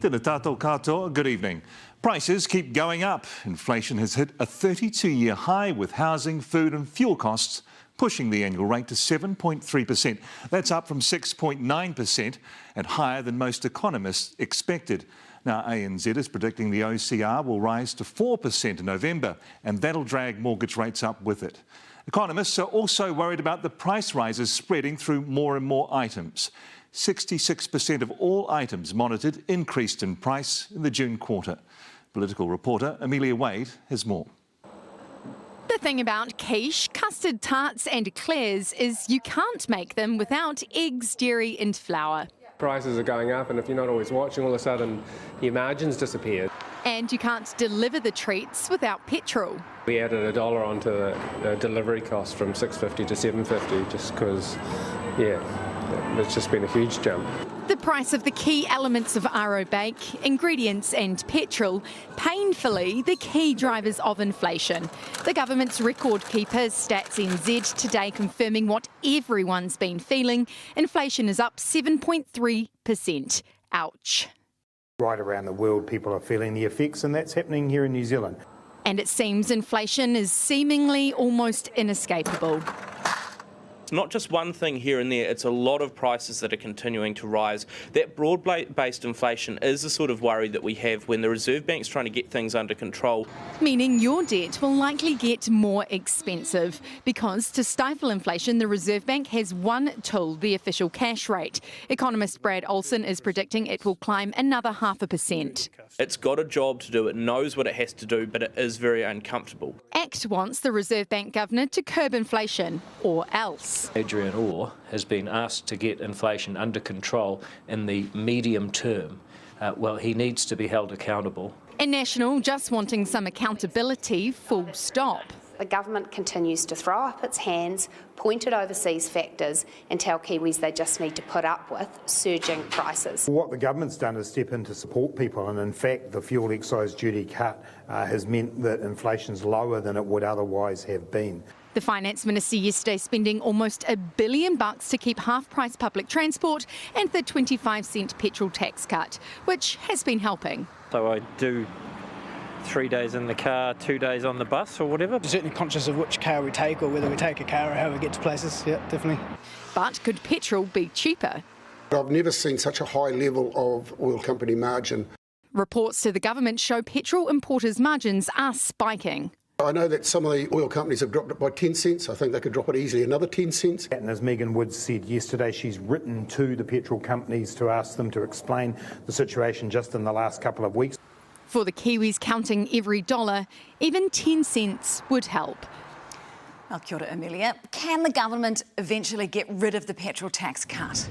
Tēnā tātou katoa, good evening. Prices keep going up. Inflation has hit a 32-year high with housing, food and fuel costs pushing the annual rate to 7.3%. That's up from 6.9% and higher than most economists expected. Now, ANZ is predicting the OCR will rise to 4% in November, and that'll drag mortgage rates up with it. Economists are also worried about the price rises spreading through more and more items. 66% of all items monitored increased in price in the June quarter. Political reporter Amelia Wade has more. The thing about quiche, custard tarts and eclairs is you can't make them without eggs, dairy and flour. Prices are going up, and if you're not always watching, all of a sudden your margins disappear. And you can't deliver the treats without petrol. We added $1 onto the delivery cost from $6.50 to $7.50 just because, it's just been a huge jump. The price of the key elements of Arobake, ingredients and petrol, painfully the key drivers of inflation. The government's record keeper, Stats NZ, today confirming what everyone's been feeling. Inflation is up 7.3%. Ouch. Right around the world, people are feeling the effects, and that's happening here in New Zealand. And it seems inflation is seemingly almost inescapable. It's not just one thing here and there, it's a lot of prices that are continuing to rise. That broad-based inflation is the sort of worry that we have when the Reserve Bank's trying to get things under control. Meaning your debt will likely get more expensive because to stifle inflation, the Reserve Bank has one tool, the official cash rate. Economist Brad Olsen is predicting it will climb another 0.5%. It's got a job to do, it knows what it has to do, but it is very uncomfortable. ACT wants the Reserve Bank Governor to curb inflation, or else. Adrian Orr has been asked to get inflation under control in the medium term. He needs to be held accountable. And National just wanting some accountability, full stop. The government continues to throw up its hands, point at overseas factors and tell Kiwis they just need to put up with surging prices. What the government's done is step in to support people, and in fact the fuel excise duty cut has meant that inflation's lower than it would otherwise have been. The Finance Minister yesterday spending almost $1 billion to keep half-price public transport and the 25-cent petrol tax cut, which has been helping. So I do 3 days in the car, 2 days on the bus or whatever. Certainly conscious of which car we take or whether we take a car or how we get to places, yeah, definitely. But could petrol be cheaper? I've never seen such a high level of oil company margin. Reports to the government show petrol importers' margins are spiking. I know that some of the oil companies have dropped it by 10 cents. I think they could drop it easily another 10 cents. And as Megan Woods said yesterday, she's written to the petrol companies to ask them to explain the situation just in the last couple of weeks. For the Kiwis counting every dollar, even 10 cents would help. Well, kia ora, Amelia. Can the government eventually get rid of the petrol tax cut?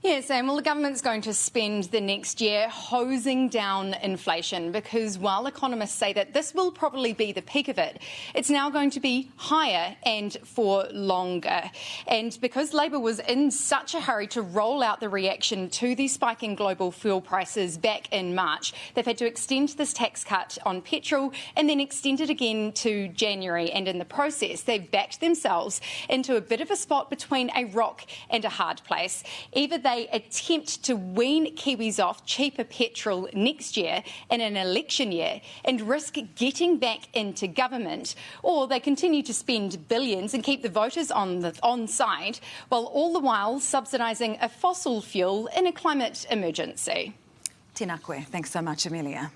Yes, Sam. Well, the government's going to spend the next year hosing down inflation because while economists say that this will probably be the peak of it, it's now going to be higher and for longer. And because Labor was in such a hurry to roll out the reaction to the spiking global fuel prices back in March, they've had to extend this tax cut on petrol and then extend it again to January. And in the process, they've backed themselves into a bit of a spot between a rock and a hard place. Either they attempt to wean Kiwis off cheaper petrol next year in an election year and risk getting back into government, or they continue to spend billions and keep the voters on side, while all the while subsidising a fossil fuel in a climate emergency. Tēnā koe. Thanks so much, Amelia.